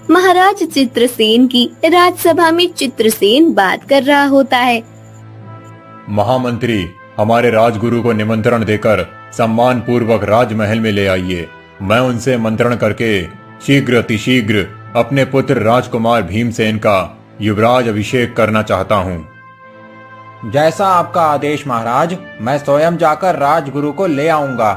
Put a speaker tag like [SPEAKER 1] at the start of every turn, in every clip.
[SPEAKER 1] महाराज चित्रसेन की राजसभा में चित्रसेन बात कर रहा होता है।
[SPEAKER 2] महामंत्री, हमारे राजगुरु को निमंत्रण देकर सम्मान पूर्वक राजमहल में ले आइए। मैं उनसे मंत्रण करके शीघ्र अतिशीघ्र अपने पुत्र राजकुमार भीमसेन का युवराज अभिषेक करना चाहता हूँ।
[SPEAKER 3] जैसा आपका आदेश महाराज, मैं स्वयं जाकर राजगुरु को ले आऊंगा।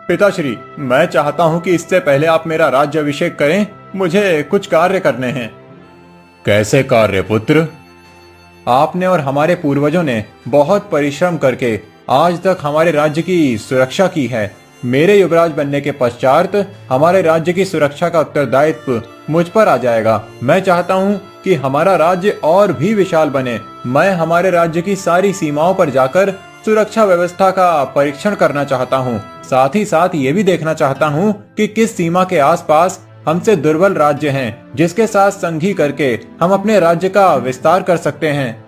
[SPEAKER 2] पिताश्री, मैं चाहता हूँ कि इससे पहले आप मेरा राज्य अभिषेक करें। मुझे कुछ कार्य करने हैं। कैसे कार्य पुत्र? आपने और हमारे पूर्वजों ने बहुत परिश्रम करके आज तक हमारे राज्य की सुरक्षा की है। मेरे युवराज बनने के पश्चात हमारे राज्य की सुरक्षा का उत्तरदायित्व मुझ पर आ जाएगा। मैं चाहता हूँ कि हमारा राज्य और भी विशाल बने। मैं हमारे राज्य की सारी सीमाओं पर जाकर सुरक्षा व्यवस्था का परीक्षण करना चाहता हूँ। साथ ही साथ ये भी देखना चाहता हूँ कि किस सीमा के आसपास हमसे दुर्बल राज्य हैं, जिसके साथ संधि करके हम अपने राज्य का विस्तार कर सकते हैं।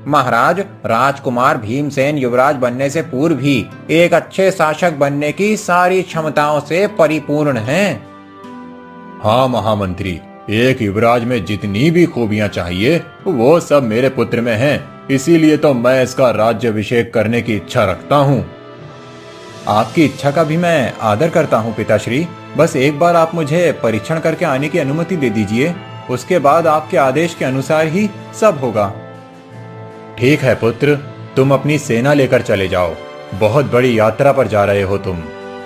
[SPEAKER 3] महाराज, राजकुमार भीमसेन युवराज बनने से पूर्व भी एक अच्छे शासक बनने की सारी क्षमताओं से परिपूर्ण हैं।
[SPEAKER 2] हाँ महामंत्री, एक युवराज में जितनी भी खूबियां चाहिए वो सब मेरे पुत्र में हैं। इसीलिए तो मैं इसका राज्याभिषेक करने की इच्छा रखता हूँ।
[SPEAKER 3] आपकी इच्छा का भी मैं आदर करता हूँ पिताश्री। बस एक बार आप मुझे परीक्षण करके आने की अनुमति दे दीजिए। उसके बाद आपके आदेश के अनुसार ही सब होगा।
[SPEAKER 2] ठीक है पुत्र, तुम अपनी सेना लेकर चले जाओ। बहुत बड़ी यात्रा पर जा रहे हो तुम।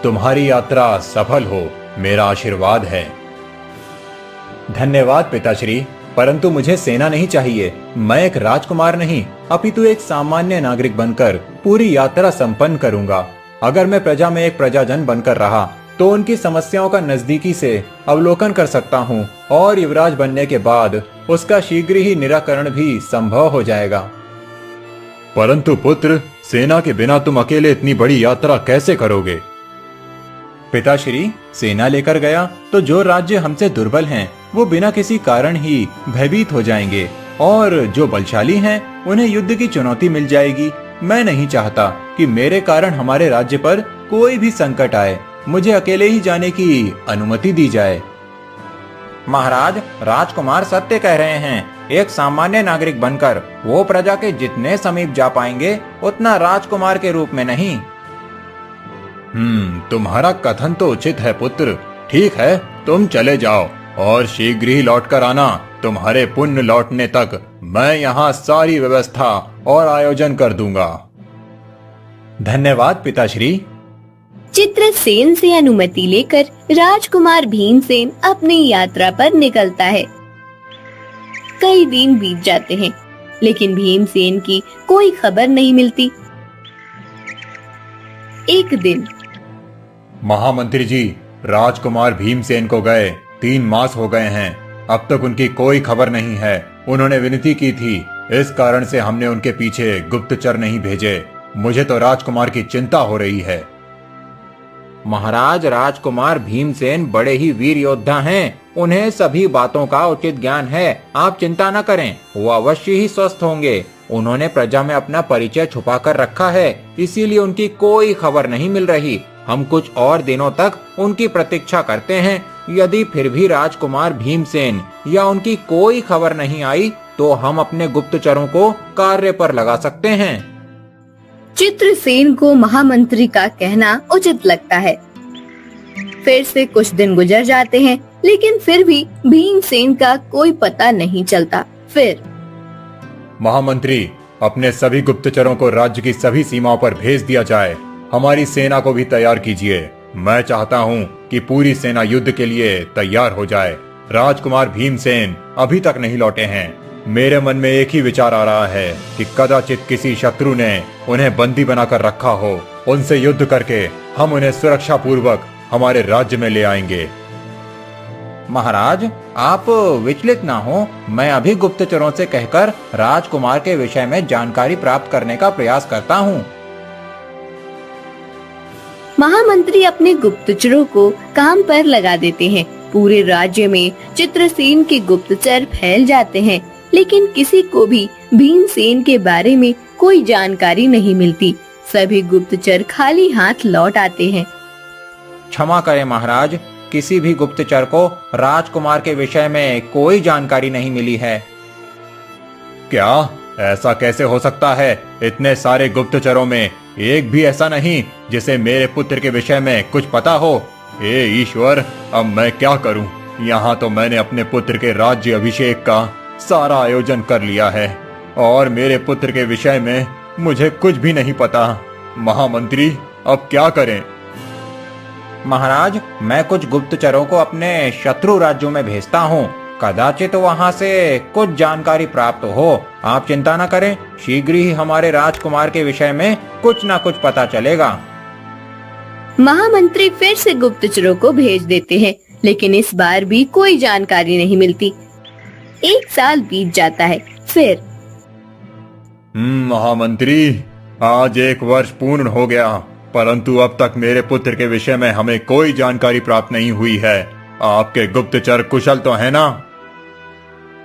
[SPEAKER 2] तुम्हारी यात्रा सफल हो, मेरा आशीर्वाद है।
[SPEAKER 3] धन्यवाद पिताश्री, परंतु मुझे सेना नहीं चाहिए। मैं एक राजकुमार नहीं, अपितु एक सामान्य नागरिक बनकर पूरी यात्रा संपन्न करूंगा। अगर मैं प्रजा में एक प्रजाजन बनकर रहा तो उनकी समस्याओं का नजदीकी से अवलोकन कर सकता हूँ और युवराज बनने के बाद उसका शीघ्र ही निराकरण भी संभव हो जाएगा।
[SPEAKER 2] परंतु पुत्र, सेना के बिना तुम अकेले इतनी बड़ी यात्रा कैसे करोगे?
[SPEAKER 3] पिताश्री, सेना लेकर गया तो जो राज्य हमसे दुर्बल हैं, वो बिना किसी कारण ही भयभीत हो जाएंगे और जो बलशाली हैं, उन्हें युद्ध की चुनौती मिल जाएगी। मैं नहीं चाहता कि मेरे कारण हमारे राज्य पर कोई भी संकट आए। मुझे अकेले ही जाने की अनुमति दी जाए। महाराज, राजकुमार सत्य कह रहे हैं। एक सामान्य नागरिक बनकर वो प्रजा के जितने समीप जा पाएंगे, उतना राजकुमार के रूप में नहीं।
[SPEAKER 2] तुम्हारा कथन तो उचित है पुत्र। ठीक है, तुम चले जाओ और शीघ्र ही लौट कर आना। तुम्हारे पुण्य लौटने तक मैं यहाँ सारी व्यवस्था और आयोजन कर दूंगा।
[SPEAKER 3] धन्यवाद पिताश्री।
[SPEAKER 1] चित्रसेन से अनुमति लेकर राजकुमार भीमसेन अपनी यात्रा पर निकलता है। कई दिन बीत जाते हैं, लेकिन भीमसेन की कोई खबर नहीं मिलती। एक दिन,
[SPEAKER 2] महामंत्री जी, राजकुमार भीमसेन को गए 3 मास हो गए हैं। अब तक उनकी कोई खबर नहीं है। उन्होंने विनती की थी, इस कारण से हमने उनके पीछे गुप्तचर नहीं भेजे। मुझे तो राजकुमार की चिंता हो रही है।
[SPEAKER 3] महाराज, राजकुमार भीमसेन बड़े ही वीर योद्धा हैं। उन्हें सभी बातों का उचित ज्ञान है। आप चिंता न करें, वो अवश्य ही स्वस्थ होंगे। उन्होंने प्रजा में अपना परिचय छुपा कर रखा है, इसीलिए उनकी कोई खबर नहीं मिल रही। हम कुछ और दिनों तक उनकी प्रतीक्षा करते हैं। यदि फिर भी राजकुमार भीमसेन या उनकी कोई खबर नहीं आई, तो हम अपने गुप्तचरों को कार्य पर लगा सकते हैं।
[SPEAKER 1] चित्रसेन को महामंत्री का कहना उचित लगता है। फिर से कुछ दिन गुजर जाते हैं, लेकिन फिर भी भीमसेन का कोई पता नहीं चलता। फिर
[SPEAKER 2] महामंत्री, अपने सभी गुप्तचरों को राज्य की सभी सीमाओं पर भेज दिया जाए। हमारी सेना को भी तैयार कीजिए। मैं चाहता हूँ कि पूरी सेना युद्ध के लिए तैयार हो जाए। राजकुमार भीमसेन अभी तक नहीं लौटे हैं। मेरे मन में एक ही विचार आ रहा है कि कदाचित किसी शत्रु ने उन्हें बंदी बनाकर रखा हो। उनसे युद्ध करके हम उन्हें सुरक्षा पूर्वक हमारे राज्य में ले आएंगे।
[SPEAKER 3] महाराज, आप विचलित ना हो। मैं अभी गुप्तचरों से कहकर राजकुमार के विषय में जानकारी प्राप्त करने का प्रयास करता हूँ।
[SPEAKER 1] महामंत्री अपने गुप्तचरों को काम पर लगा देते हैं। पूरे राज्य में चित्रसेन के गुप्तचर फैल जाते हैं, लेकिन किसी को भी भीमसेन के बारे में कोई जानकारी नहीं मिलती। सभी गुप्तचर खाली हाथ लौट आते हैं।
[SPEAKER 3] क्षमा करें महाराज, किसी भी गुप्तचर को राजकुमार के विषय में कोई जानकारी नहीं मिली है।
[SPEAKER 2] क्या ऐसा कैसे हो सकता है? इतने सारे गुप्तचरों में एक भी ऐसा नहीं जिसे मेरे पुत्र के विषय में कुछ पता हो। हे ईश्वर, अब मैं क्या करूं? यहाँ तो मैंने अपने पुत्र के राज्य अभिषेक का सारा आयोजन कर लिया है और मेरे पुत्र के विषय में मुझे कुछ भी नहीं पता। महामंत्री, अब क्या करें?
[SPEAKER 3] महाराज, मैं कुछ गुप्तचरों को अपने शत्रु राज्यों में भेजता हूँ, कदाचित वहाँ से कुछ जानकारी प्राप्त हो। आप चिंता न करें, शीघ्र ही हमारे राजकुमार के विषय में कुछ न कुछ पता चलेगा।
[SPEAKER 1] महामंत्री फिर से गुप्तचरों को भेज देते हैं, लेकिन इस बार भी कोई जानकारी नहीं मिलती। 1 साल बीत जाता है। फिर
[SPEAKER 2] महामंत्री, आज 1 वर्ष पूर्ण हो गया, परंतु अब तक मेरे पुत्र के विषय में हमें कोई जानकारी प्राप्त नहीं हुई है। आपके गुप्तचर कुशल तो है ना?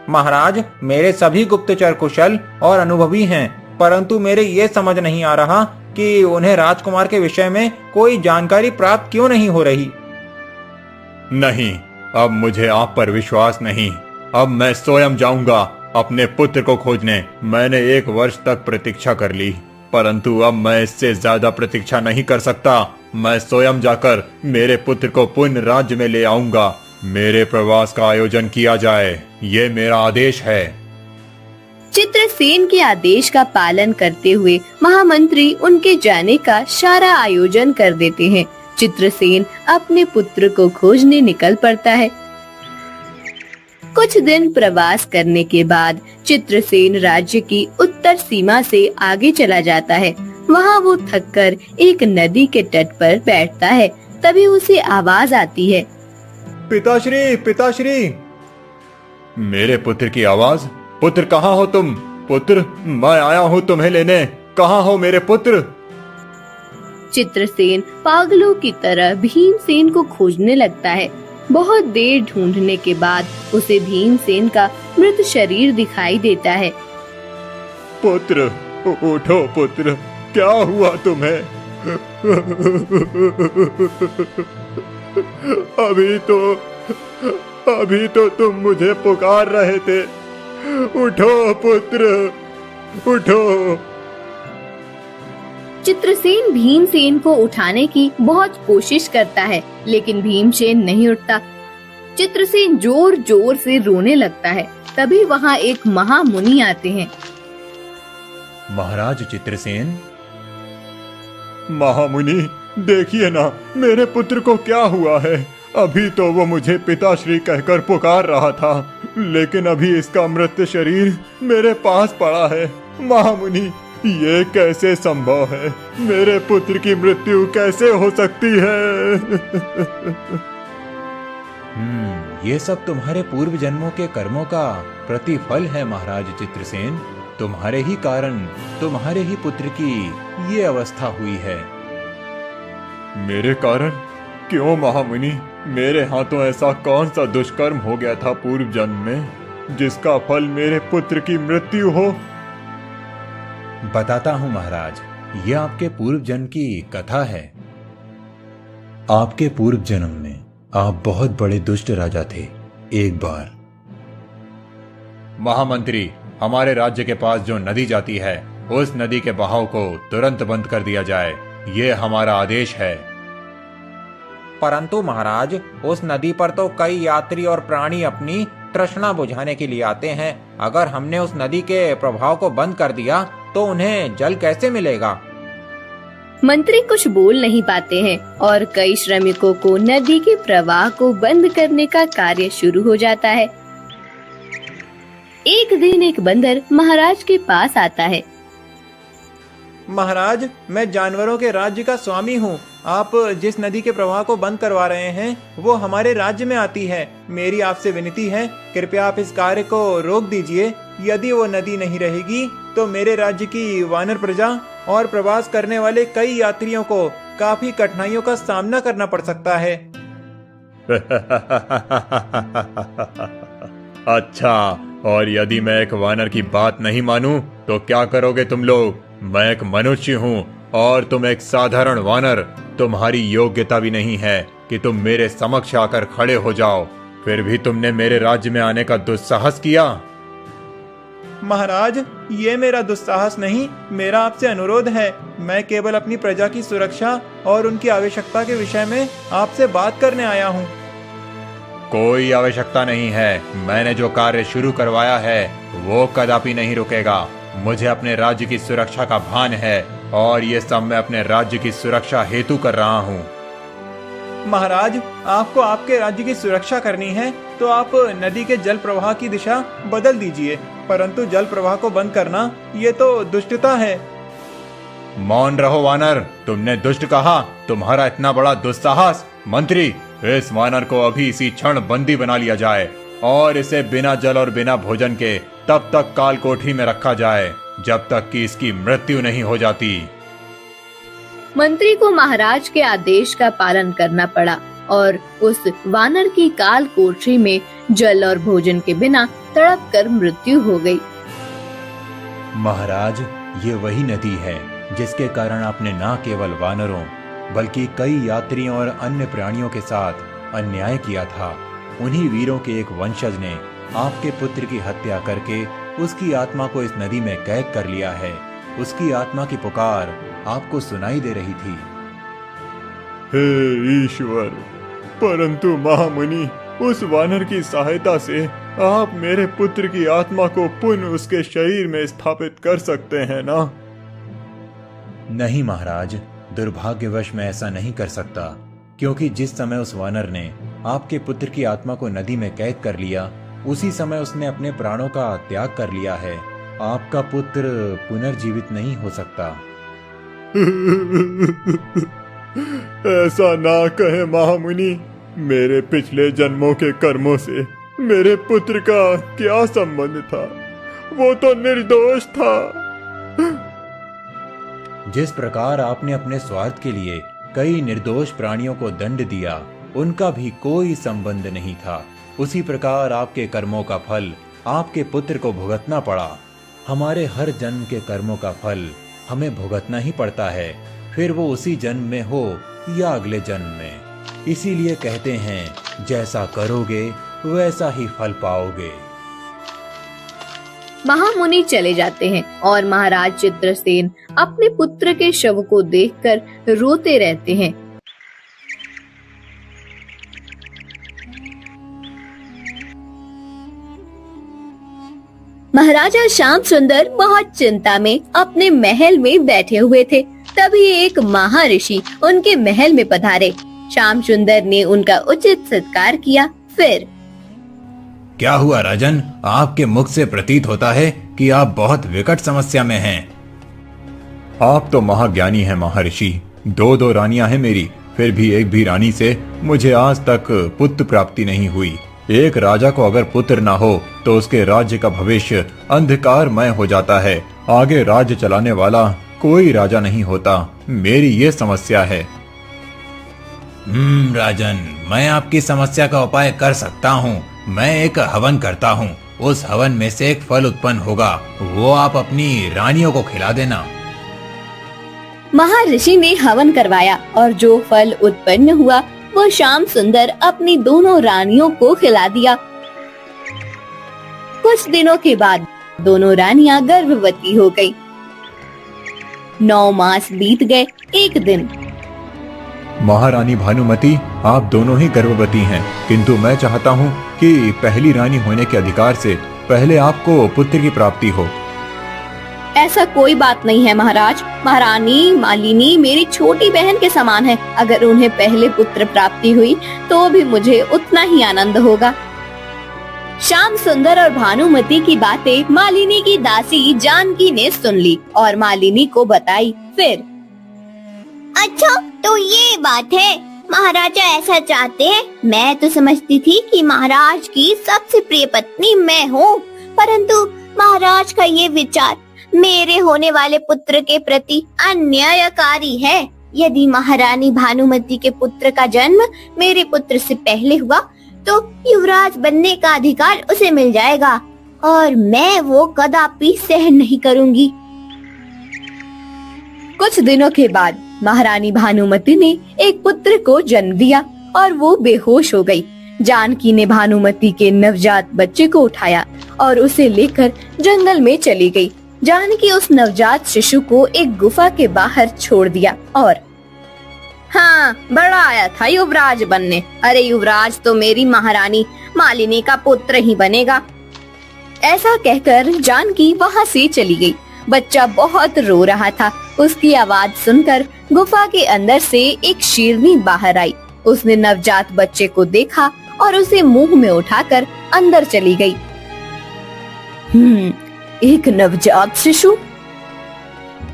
[SPEAKER 3] महाराज, मेरे सभी गुप्तचर कुशल और अनुभवी हैं, परंतु मेरे ये समझ नहीं आ रहा कि उन्हें राजकुमार के विषय में कोई जानकारी प्राप्त क्यों नहीं हो रही।
[SPEAKER 2] नहीं, अब मुझे आप पर विश्वास नहीं। अब मैं स्वयं जाऊंगा अपने पुत्र को खोजने। मैंने 1 वर्ष तक प्रतीक्षा कर ली, परंतु अब मैं इससे ज्यादा प्रतीक्षा नहीं कर सकता। मैं स्वयं जाकर मेरे पुत्र को पुण्य राज्य में ले आऊंगा। मेरे प्रवास का आयोजन किया जाए, ये मेरा आदेश है।
[SPEAKER 1] चित्रसेन के आदेश का पालन करते हुए महामंत्री उनके जाने का सारा आयोजन कर देते हैं। चित्रसेन अपने पुत्र को खोजने निकल पड़ता है। कुछ दिन प्रवास करने के बाद चित्रसेन राज्य की उत्तर सीमा से आगे चला जाता है। वहाँ वो थककर एक नदी के तट पर बैठता है। तभी उसे आवाज आती है,
[SPEAKER 2] पिताश्री, पिताश्री। मेरे पुत्र की आवाज। पुत्र, कहाँ हो तुम? पुत्र, मैं आया हूँ तुम्हें लेने। कहाँ हो मेरे पुत्र?
[SPEAKER 1] चित्रसेन पागलों की तरह भीमसेन को खोजने लगता है। बहुत देर ढूंढने के बाद उसे भीमसेन का मृत शरीर दिखाई देता है।
[SPEAKER 2] पुत्र, उठो पुत्र, क्या हुआ तुम्हें? अभी तो तुम मुझे पुकार रहे थे। उठो पुत्र, उठो।
[SPEAKER 1] चित्रसेन भीमसेन को उठाने की बहुत कोशिश करता है, लेकिन भीमसेन नहीं उठता। चित्रसेन जोर जोर से रोने लगता है। तभी वहाँ एक महामुनि आते हैं।
[SPEAKER 2] महाराज चित्रसेन। महामुनि, देखिए ना, मेरे पुत्र को क्या हुआ है। अभी तो वो मुझे पिताश्री कहकर पुकार रहा था, लेकिन अभी इसका मृत शरीर मेरे पास पड़ा है। महामुनि, ये कैसे संभव है? मेरे पुत्र की मृत्यु कैसे हो सकती है?
[SPEAKER 3] ये सब तुम्हारे पूर्व जन्मों के कर्मों का प्रतिफल है महाराज चित्रसेन। तुम्हारे ही कारण तुम्हारे ही पुत्र की ये अवस्था हुई है।
[SPEAKER 2] मेरे कारण? क्यों महामुनि? मेरे हाथों ऐसा कौन सा दुष्कर्म हो गया था पूर्व जन्म में जिसका फल मेरे पुत्र की मृत्यु हो?
[SPEAKER 3] बताता हूँ महाराज, यह आपके पूर्व जन्म की कथा है। आपके पूर्व जन्म में आप बहुत बड़े दुष्ट राजा थे। एक बार
[SPEAKER 2] महामंत्री, हमारे राज्य के पास जो नदी जाती है, उस नदी के बहाव को तुरंत बंद कर दिया जाए। ये हमारा आदेश है।
[SPEAKER 3] परंतु महाराज, उस नदी पर तो कई यात्री और प्राणी अपनी तृष्णा बुझाने के लिए आते हैं। अगर हमने उस नदी के प्रभाव को बंद कर दिया तो उन्हें जल कैसे मिलेगा?
[SPEAKER 1] मंत्री कुछ बोल नहीं पाते हैं और कई श्रमिकों को नदी के प्रवाह को बंद करने का कार्य शुरू हो जाता है। एक दिन एक बंदर महाराज के पास आता है।
[SPEAKER 3] महाराज, मैं जानवरों के राज्य का स्वामी हूँ। आप जिस नदी के प्रवाह को बंद करवा रहे हैं वो हमारे राज्य में आती है। मेरी आपसे विनती है, कृपया आप इस कार्य को रोक दीजिए। यदि वो नदी नहीं रहेगी तो मेरे राज्य की वानर प्रजा और प्रवास करने वाले कई यात्रियों को काफी कठिनाइयों का सामना करना पड़ सकता है।
[SPEAKER 2] अच्छा, और यदि मैं एक वानर की बात नहीं मानूं तो क्या करोगे तुम लोग? मैं एक मनुष्य हूँ और तुम एक साधारण वानर, तुम्हारी योग्यता भी नहीं है कि तुम मेरे समक्ष आकर खड़े हो जाओ। फिर भी तुमने मेरे राज्य में आने का दुस्साहस किया।
[SPEAKER 3] महाराज, ये मेरा दुस्साहस नहीं, मेरा आपसे अनुरोध है। मैं केवल अपनी प्रजा की सुरक्षा और उनकी आवश्यकता के विषय में आपसे बात करने आया हूँ।
[SPEAKER 2] कोई आवश्यकता नहीं है। मैंने जो कार्य शुरू करवाया है वो कदापि नहीं रुकेगा। मुझे अपने राज्य की सुरक्षा का भान है और ये सब मैं अपने राज्य की सुरक्षा हेतु कर रहा हूँ।
[SPEAKER 3] महाराज, आपको आपके राज्य की सुरक्षा करनी है तो आप नदी के जल प्रवाह की दिशा बदल दीजिए, परंतु जल प्रवाह को बंद करना ये तो दुष्टता है।
[SPEAKER 2] मौन रहो वानर, तुमने दुष्ट कहा। तुम्हारा इतना बड़ा दुस्साहस। मंत्री, इस वानर को अभी इसी क्षण बंदी बना लिया जाए और इसे बिना जल और बिना भोजन के तब तक काल कोठरी में रखा जाए जब तक कि इसकी मृत्यु नहीं हो जाती।
[SPEAKER 1] मंत्री को महाराज के आदेश का पालन करना पड़ा और उस वानर की काल कोठरी में जल और भोजन के बिना तड़प कर मृत्यु हो गई।
[SPEAKER 3] महाराज, ये वही नदी है जिसके कारण आपने न केवल वानरों बल्कि कई यात्रियों और अन्य प्राणियों के साथ अन्याय किया था। उन्हीं वीरों के एक वंशज ने आपके पुत्र की हत्या करके उसकी आत्मा को इस नदी में कैद कर लिया है। उसकी आत्मा की पुकार आपको सुनाई दे रही थी।
[SPEAKER 2] हे ईश्वर, परंतु महामुनि, उस वानर की सहायता से आप मेरे पुत्र की आत्मा को पुनः उसके शरीर में स्थापित कर सकते हैं ना?
[SPEAKER 3] नहीं महाराज, दुर्भाग्यवश मैं ऐसा नहीं कर सकता, क्योंकि जिस समय उस वानर ने आपके पुत्र की आत्मा को नदी में कैद कर लिया, उसी समय उसने अपने प्राणों का त्याग कर लिया है। आपका पुत्र पुनर्जीवित नहीं हो सकता।
[SPEAKER 2] ऐसा ना कहे महामुनि। मेरे पिछले जन्मों के कर्मों से मेरे पुत्र का क्या संबंध था? वो तो निर्दोष था।
[SPEAKER 3] जिस प्रकार आपने अपने स्वार्थ के लिए कई निर्दोष प्राणियों को दंड दिया, उनका भी कोई संबंध नहीं था। उसी प्रकार आपके कर्मों का फल आपके पुत्र को भुगतना पड़ा। हमारे हर जन्म के कर्मों का फल हमें भुगतना ही पड़ता है, फिर वो उसी जन्म में हो या अगले जन्म में। इसीलिए कहते हैं, जैसा करोगे वैसा ही फल पाओगे।
[SPEAKER 1] महामुनि चले जाते हैं और महाराज चित्रसेन अपने पुत्र के शव को देखकर रोते रहते हैं। महाराजा श्याम सुंदर बहुत चिंता में अपने महल में बैठे हुए थे। तभी एक महर्षि उनके महल में पधारे। श्याम सुंदर ने उनका उचित सत्कार किया। फिर,
[SPEAKER 3] क्या हुआ राजन? आपके मुख से प्रतीत होता है कि आप बहुत विकट समस्या में हैं।
[SPEAKER 2] आप तो महाज्ञानी हैं महर्षि। दो रानियां हैं मेरी, फिर भी एक भी रानी से मुझे आज तक पुत्र प्राप्ति नहीं हुई। एक राजा को अगर पुत्र ना हो तो उसके राज्य का भविष्य अंधकारमय हो जाता है। आगे राज्य चलाने वाला कोई राजा नहीं होता। मेरी ये समस्या है।
[SPEAKER 3] राजन, मैं आपकी समस्या का उपाय कर सकता हूँ। मैं एक हवन करता हूँ, उस हवन में से एक फल उत्पन्न होगा, वो आप अपनी रानियों को खिला देना।
[SPEAKER 1] महर्षि ने हवन करवाया और जो फल उत्पन्न हुआ वो श्याम सुंदर अपनी दोनों रानियों को खिला दिया। कुछ दिनों के बाद दोनों रानियां गर्भवती हो गईं। 9 मास बीत गए। एक दिन,
[SPEAKER 2] महारानी भानुमति, आप दोनों ही गर्भवती हैं, किंतु मैं चाहता हूँ कि पहली रानी होने के अधिकार से पहले आपको पुत्र की प्राप्ति हो।
[SPEAKER 1] ऐसा कोई बात नहीं है महाराज। महारानी मालिनी मेरी छोटी बहन के समान है। अगर उन्हें पहले पुत्र प्राप्ति हुई तो भी मुझे उतना ही आनंद होगा। श्याम सुंदर और भानुमति की बातें मालिनी की दासी जानकी ने सुन ली और मालिनी को बताई। फिर,
[SPEAKER 4] अच्छा, तो ये बात है, महाराजा ऐसा चाहते हैं। मैं तो समझती थी कि महाराज की सबसे प्रिय पत्नी मैं हूँ, परंतु महाराज का ये विचार मेरे होने वाले पुत्र के प्रति अन्यायकारी है। यदि महारानी भानुमति के पुत्र का जन्म मेरे पुत्र से पहले हुआ तो युवराज बनने का अधिकार उसे मिल जाएगा और मैं वो कदापि सहन नहीं करूंगी।
[SPEAKER 1] कुछ दिनों के बाद महारानी भानुमति ने एक पुत्र को जन्म दिया और वो बेहोश हो गई। जानकी ने भानुमति के नवजात बच्चे को उठाया और उसे लेकर जंगल में चली गई। जानकी उस नवजात शिशु को एक गुफा के बाहर छोड़ दिया और हाँ, बड़ा आया था युवराज बनने। अरे युवराज तो मेरी महारानी मालिनी का पुत्र ही बनेगा। ऐसा कहकर जानकी वहाँ से चली गई। बच्चा बहुत रो रहा था। उसकी आवाज सुनकर गुफा के अंदर से एक शेरनी बाहर आई। उसने नवजात बच्चे को देखा और उसे मुंह में उठाकर अंदर चली गई। एक नवजात शिशु।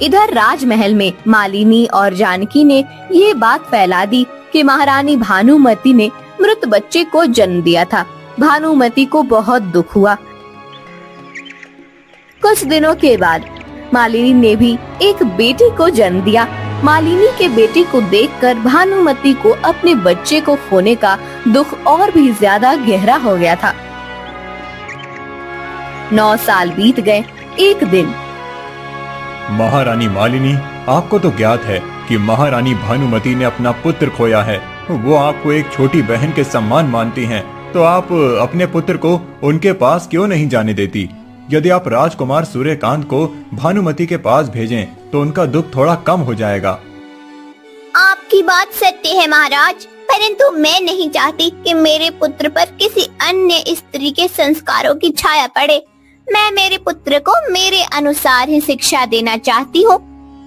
[SPEAKER 1] इधर राजमहल में मालिनी और जानकी ने ये बात फैला दी कि महारानी भानुमति ने मृत बच्चे को जन्म दिया था। भानुमति को बहुत दुख हुआ। कुछ दिनों के बाद मालिनी ने भी एक बेटी को जन्म दिया। मालिनी के बेटे को देखकर भानुमति को अपने बच्चे को खोने का दुख और भी ज्यादा गहरा हो गया था। 9 साल बीत गए। एक दिन
[SPEAKER 2] महारानी मालिनी, आपको तो ज्ञात है कि महारानी भानुमति ने अपना पुत्र खोया है। वो आपको एक छोटी बहन के सम्मान मानती हैं, तो आप अपने पुत्र को उनके पास क्यों नहीं जाने देती? यदि आप राजकुमार सूर्यकांत को भानुमति के पास भेजें तो उनका दुख थोड़ा कम हो जाएगा।
[SPEAKER 4] आपकी बात सत्य है महाराज, परंतु मैं नहीं चाहती कि मेरे पुत्र पर किसी अन्य स्त्री के संस्कारों की छाया पड़े। मैं मेरे पुत्र को मेरे अनुसार ही शिक्षा देना चाहती हूँ।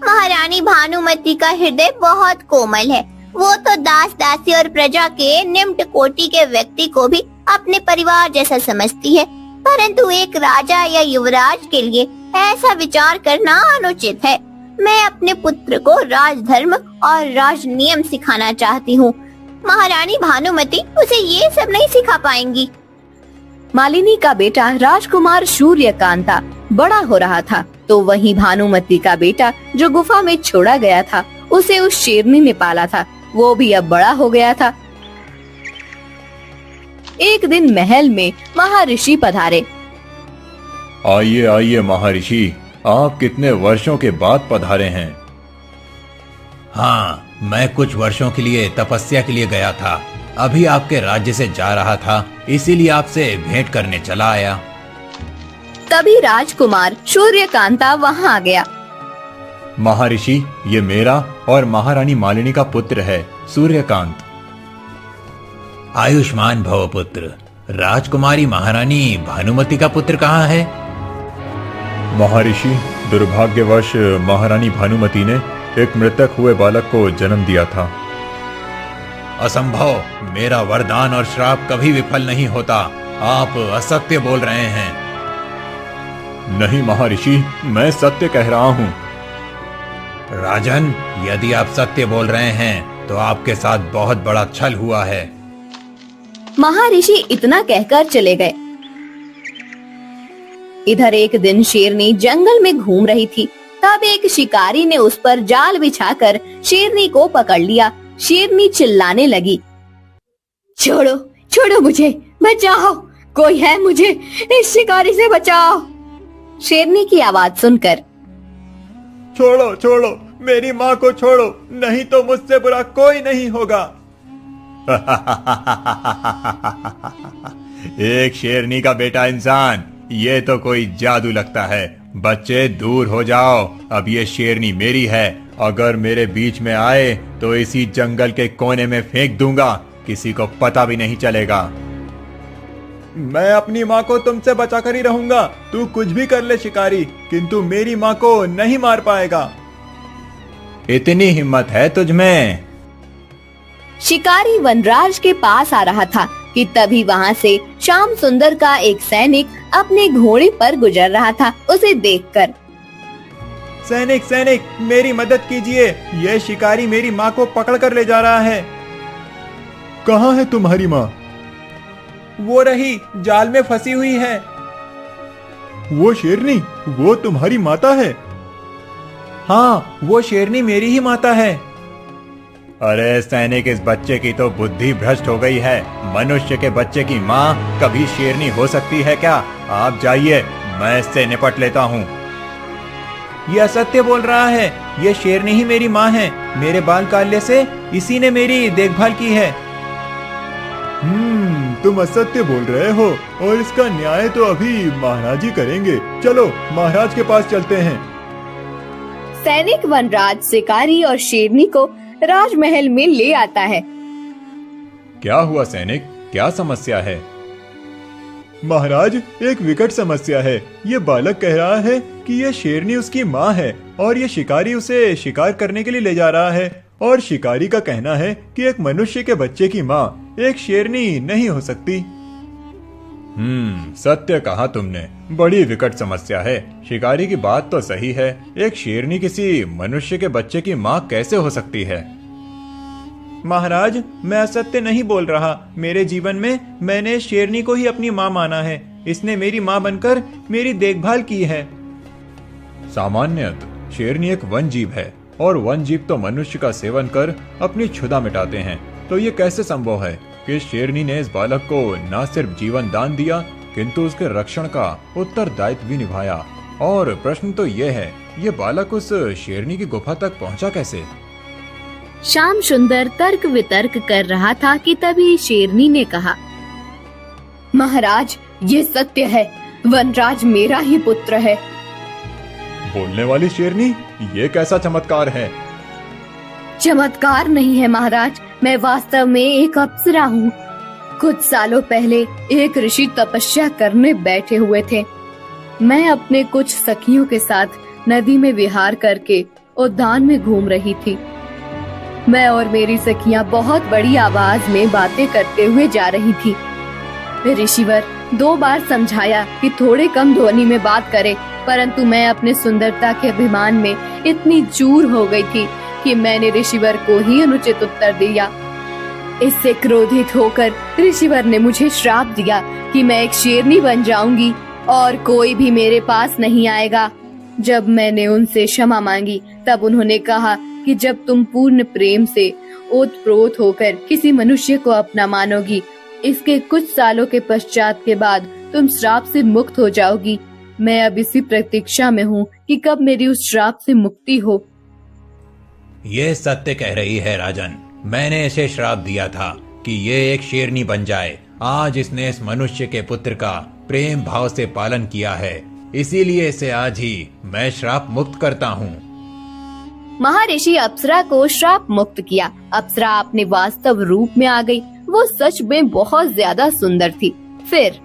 [SPEAKER 4] महारानी भानुमति का हृदय बहुत कोमल है। वो तो दास दासी और प्रजा के निम्न कोटि के व्यक्ति को भी अपने परिवार जैसा समझती है, परंतु एक राजा या युवराज के लिए ऐसा विचार करना अनुचित है। मैं अपने पुत्र को राजधर्म और राज नियम सिखाना चाहती हूँ। महारानी भानुमति उसे ये सब नहीं सिखा पाएंगी।
[SPEAKER 1] मालिनी का बेटा राजकुमार सूर्यकांता बड़ा हो रहा था, तो वहीं भानुमति का बेटा जो गुफा में छोड़ा गया था, उसे उस शेरनी ने पाला था। वो भी अब बड़ा हो गया था। एक दिन महल में महर्षि पधारे।
[SPEAKER 2] आइए आइए महर्षि, आप कितने वर्षों के बाद पधारे हैं?
[SPEAKER 3] हाँ, मैं कुछ वर्षों के लिए तपस्या के लिए गया था। अभी आपके राज्य से जा रहा था, इसीलिए आपसे भेंट करने चला आया।
[SPEAKER 1] तभी राजकुमार सूर्यकांता वहाँ आ गया।
[SPEAKER 2] महर्षि, ये मेरा और महारानी मालिनी का पुत्र है, सूर्यकांत।
[SPEAKER 3] आयुष्मान भव पुत्र। राजकुमारी महारानी भानुमति का पुत्र कहाँ है?
[SPEAKER 2] महर्षि, दुर्भाग्यवश महारानी भानुमति ने एक मृतक हुए बालक को जन्म दिया था।
[SPEAKER 3] असंभव, मेरा वरदान और श्राप कभी विफल नहीं होता। आप असत्य बोल रहे हैं।
[SPEAKER 2] नहीं महर्षि, मैं सत्य कह रहा हूँ।
[SPEAKER 3] राजन, यदि आप सत्य बोल रहे हैं तो आपके साथ बहुत बड़ा छल हुआ है।
[SPEAKER 1] महर्षि इतना कहकर चले गए। इधर एक दिन शेरनी जंगल में घूम रही थी। तब एक शिकारी ने उस पर जाल बिछाकर शेरनी को पकड़ लिया। शेरनी चिल्लाने लगी, छोड़ो छोड़ो, मुझे बचाओ, कोई है, मुझे इस शिकारी से बचाओ। शेरनी की आवाज सुनकर,
[SPEAKER 2] छोड़ो छोड़ो, मेरी माँ को छोड़ो, नहीं तो मुझसे बुरा कोई नहीं होगा। एक शेरनी का बेटा इंसान, ये तो कोई जादू लगता है। बच्चे दूर हो जाओ, अब ये शेरनी मेरी है। अगर मेरे बीच में आए तो इसी जंगल के कोने में फेंक दूंगा, किसी को पता भी नहीं चलेगा। मैं अपनी माँ को तुमसे बचाकर ही रहूंगा। तू कुछ भी कर ले शिकारी, किंतु मेरी माँ को नहीं मार पाएगा। इतनी हिम्मत है तुझ में?
[SPEAKER 1] शिकारी वनराज के पास आ रहा था कि तभी वहाँ से श्याम सुंदर का एक सैनिक अपने घोड़े पर गुजर रहा था। उसे देखकर,
[SPEAKER 2] सैनिक सैनिक, मेरी मदद कीजिए, यह शिकारी मेरी माँ को पकड़ कर ले जा रहा है। कहाँ है तुम्हारी माँ? वो रही, जाल में फंसी हुई है। वो शेरनी, वो तुम्हारी माता है? हाँ, वो शेरनी मेरी ही माता है। अरे सैनिक, इस बच्चे की तो बुद्धि भ्रष्ट हो गई है। मनुष्य के बच्चे की माँ कभी शेरनी हो सकती है क्या? आप जाइए, मैं इससे निपट लेता हूँ।
[SPEAKER 3] ये असत्य बोल रहा है। ये शेरनी ही मेरी माँ है। मेरे बाल काटने से इसी ने मेरी देखभाल की है।
[SPEAKER 2] तुम असत्य बोल रहे हो और इसका न्याय तो अभी महाराज ही करेंगे। चलो महाराज के पास चलते हैं।
[SPEAKER 1] सैनिक वनराज शिकारी और शेरनी को राजमहल में ले आता है।
[SPEAKER 2] क्या हुआ सैनिक, क्या समस्या है? महाराज, एक विकट समस्या है। ये बालक कह रहा है कि ये शेरनी उसकी माँ है और ये शिकारी उसे शिकार करने के लिए ले जा रहा है, और शिकारी का कहना है कि एक मनुष्य के बच्चे की माँ एक शेरनी नहीं हो सकती। सत्य कहा तुमने। बड़ी विकट समस्या है। शिकारी की बात तो सही है। एक शेरनी किसी मनुष्य के बच्चे की माँ कैसे हो सकती है?
[SPEAKER 3] महाराज, मैं असत्य नहीं बोल रहा। मेरे जीवन में मैंने शेरनी को ही अपनी माँ माना है। इसने मेरी माँ बनकर मेरी देखभाल की है।
[SPEAKER 2] सामान्यतः शेरनी एक वन जीव है और वन जीव तो मनुष्य का सेवन कर अपनी क्षुधा मिटाते हैं। तो ये कैसे संभव है कि शेरनी ने इस बालक को न सिर्फ जीवन दान दिया किंतु उसके रक्षण का उत्तरदायित्व भी निभाया। और प्रश्न तो ये है, ये बालक उस शेरनी की गुफा तक पहुंचा कैसे?
[SPEAKER 1] श्याम सुंदर तर्क वितर्क कर रहा था कि तभी शेरनी ने कहा, महाराज, ये सत्य है। वनराज मेरा ही पुत्र है।
[SPEAKER 2] बोलने वाली शेरनी, ये कैसा चमत्कार है?
[SPEAKER 1] चमत्कार नहीं है महाराज, मैं वास्तव में एक अप्सरा हूँ। कुछ सालों पहले एक ऋषि तपस्या करने बैठे हुए थे। मैं अपने कुछ सखियों के साथ नदी में विहार करके उद्यान में घूम रही थी। मैं और मेरी सखियां बहुत बड़ी आवाज में बातें करते हुए जा रही थी। ऋषिवर 2 बार समझाया कि थोड़े कम ध्वनि में बात करे, परंतु मैं अपने सुंदरता के अभिमान में इतनी चूर हो गई थी कि मैंने ऋषिवर को ही अनुचित उत्तर दिया। इससे क्रोधित होकर ऋषिवर ने मुझे श्राप दिया कि मैं एक शेरनी बन जाऊंगी और कोई भी मेरे पास नहीं आएगा। जब मैंने उनसे क्षमा मांगी तब उन्होंने कहा कि जब तुम पूर्ण प्रेम से ओतप्रोत होकर किसी मनुष्य को अपना मानोगी, इसके कुछ सालों के पश्चात के बाद तुम श्राप से मुक्त हो जाओगी। मैं अब इसी प्रतीक्षा में हूँ कि कब मेरी उस श्राप से मुक्ति हो।
[SPEAKER 3] ये सत्य कह रही है राजन। मैंने इसे श्राप दिया था कि ये एक शेरनी बन जाए। आज इसने इस मनुष्य के पुत्र का प्रेम भाव से पालन किया है, इसीलिए इसे आज ही मैं श्राप मुक्त करता हूँ।
[SPEAKER 1] महर्षि अप्सरा को श्राप मुक्त किया। अप्सरा अपने वास्तव रूप में आ गई। वो सच में बहुत ज्यादा सुंदर थी। फिर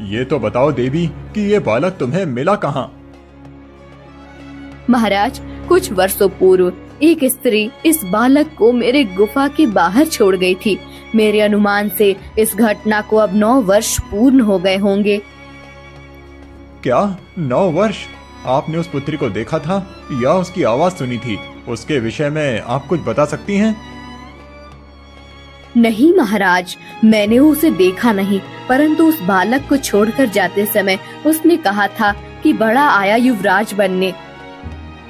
[SPEAKER 2] ये तो बताओ देवी कि ये बालक तुम्हें मिला कहाँ?
[SPEAKER 1] महाराज, कुछ वर्षों पूर्व एक स्त्री इस बालक को मेरे गुफा के बाहर छोड़ गई थी। मेरे अनुमान से इस घटना को अब 9 वर्ष पूर्ण हो गए होंगे।
[SPEAKER 2] क्या 9 वर्ष? आपने उस पुत्री को देखा था या उसकी आवाज सुनी थी? उसके विषय में आप कुछ बता सकती हैं?
[SPEAKER 1] नहीं महाराज, मैंने उसे देखा नहीं, परंतु उस बालक को छोड़कर जाते समय उसने कहा था कि बड़ा आया युवराज बनने।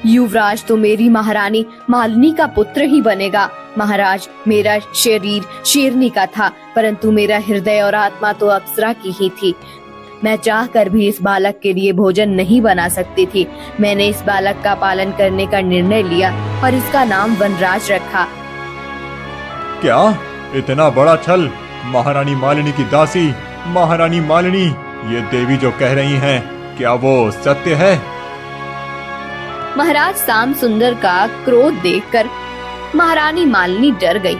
[SPEAKER 1] युवराज तो मेरी महारानी मालिनी का पुत्र ही बनेगा। महाराज, मेरा शरीर शेरनी का था, परंतु मेरा हृदय और आत्मा तो अप्सरा की ही थी। मैं चाहकर भी इस बालक के लिए भोजन नहीं बना सकती थी। मैंने इस बालक का पालन करने का निर्णय लिया और इसका नाम वनराज रखा।
[SPEAKER 2] क्या इतना बड़ा छल? महारानी मालिनी की दासी, महारानी मालिनी, ये देवी जो कह रही हैं, क्या वो सत्य है?
[SPEAKER 1] महाराज श्याम सुंदर का क्रोध देखकर महारानी मालिनी डर गई।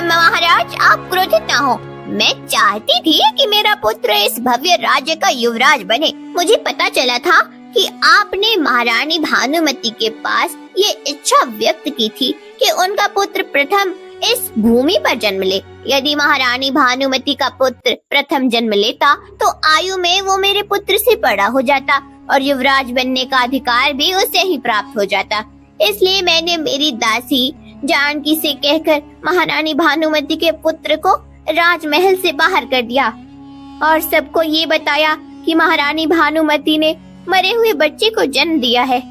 [SPEAKER 4] महाराज, आप क्रोधित ना हो। मैं चाहती थी कि मेरा पुत्र इस भव्य राज्य का युवराज बने। मुझे पता चला था कि आपने महारानी भानुमति के पास ये इच्छा व्यक्त की थी कि उनका पुत्र प्रथम इस भूमि पर जन्म ले। यदि महारानी भानुमति का पुत्र प्रथम जन्म लेता तो आयु में वो मेरे पुत्र से बड़ा हो जाता और युवराज बनने का अधिकार भी उसे ही प्राप्त हो जाता। इसलिए मैंने मेरी दासी जानकी से कहकर महारानी भानुमति के पुत्र को राजमहल से बाहर कर दिया और सबको ये बताया कि महारानी भानुमति ने मरे हुए बच्चे को जन्म दिया है।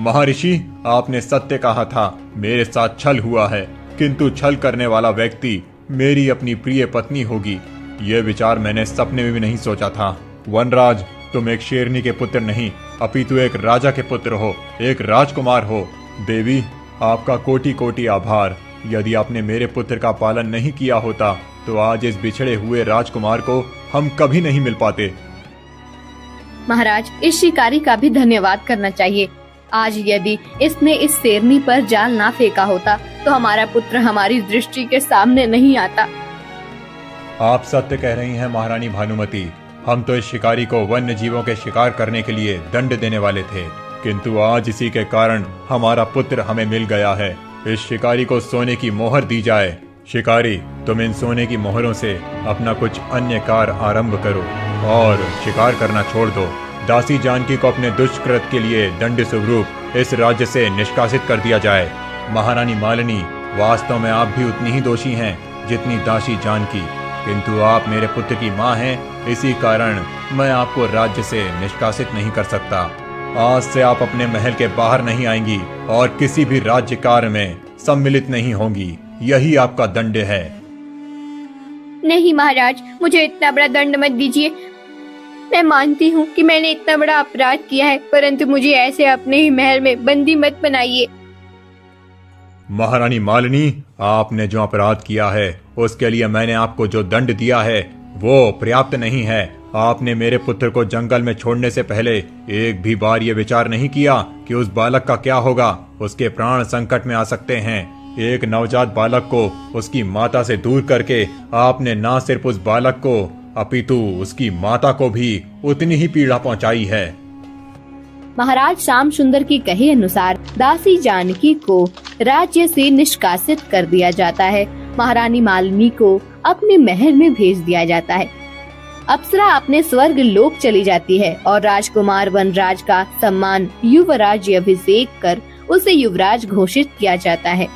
[SPEAKER 2] महर्षि, आपने सत्य कहा था। मेरे साथ छल हुआ है, किंतु छल करने वाला व्यक्ति मेरी अपनी प्रिय पत्नी होगी। ये विचार मैंने सपने में भी नहीं सोचा था। वनराज, तुम एक शेरनी के पुत्र नहीं अपितु एक राजा के पुत्र हो, एक राजकुमार हो। देवी, आपका कोटि कोटि आभार। यदि आपने मेरे पुत्र का पालन नहीं किया होता तो आज इस बिछड़े हुए राजकुमार को हम कभी नहीं मिल पाते।
[SPEAKER 1] महाराज, इस शिकारी का भी धन्यवाद करना चाहिए। आज यदि इसने इस शेरनी पर जाल ना फेंका होता तो हमारा पुत्र हमारी दृष्टि के सामने नहीं आता।
[SPEAKER 2] आप सत्य कह रही हैं महारानी भानुमति। हम तो इस शिकारी को वन्य जीवों के शिकार करने के लिए दंड देने वाले थे, किंतु आज इसी के कारण हमारा पुत्र हमें मिल गया है। इस शिकारी को सोने की मोहर दी जाए। शिकारी, तुम इन सोने की मोहरों से अपना कुछ अन्य कार्य आरंभ करो और शिकार करना छोड़ दो। दासी जानकी को अपने दुष्कृत के लिए दंड स्वरूप इस राज्य से निष्कासित कर दिया जाए। महारानी मालिनी, वास्तव में आप भी उतनी ही दोषी हैं जितनी दासी जानकी, किंतु आप मेरे पुत्र की माँ हैं, इसी कारण मैं आपको राज्य से निष्कासित नहीं कर सकता। आज से आप अपने महल के बाहर नहीं आएंगी और किसी भी राज्य कार्य में सम्मिलित नहीं होंगी। यही आपका दंड है।
[SPEAKER 1] नहीं महाराज, मुझे इतना बड़ा दंड मत दीजिए। मैं मानती हूँ कि मैंने इतना बड़ा अपराध किया है, परंतु मुझे ऐसे अपने ही महल में बंदी मत बनाइए।
[SPEAKER 2] महारानी मालिनी, आपने जो अपराध किया है उसके लिए मैंने आपको जो दंड दिया है वो पर्याप्त नहीं है। आपने मेरे पुत्र को जंगल में छोड़ने से पहले एक भी बार ये विचार नहीं किया कि उस बालक का क्या होगा। उसके प्राण संकट में आ सकते हैं। एक नवजात बालक को उसकी माता से दूर करके आपने न सिर्फ उस बालक को अपितु उसकी माता को भी उतनी ही पीड़ा पहुंचाई है।
[SPEAKER 1] महाराज श्याम सुंदर की कहे अनुसार दासी जानकी को राज्य से निष्कासित कर दिया जाता है। महारानी मालिनी को अपने महल में भेज दिया जाता है। अप्सरा अपने स्वर्ग लोक चली जाती है और राजकुमार वनराज का सम्मान युवराज अभिषेक कर उसे युवराज घोषित किया जाता है।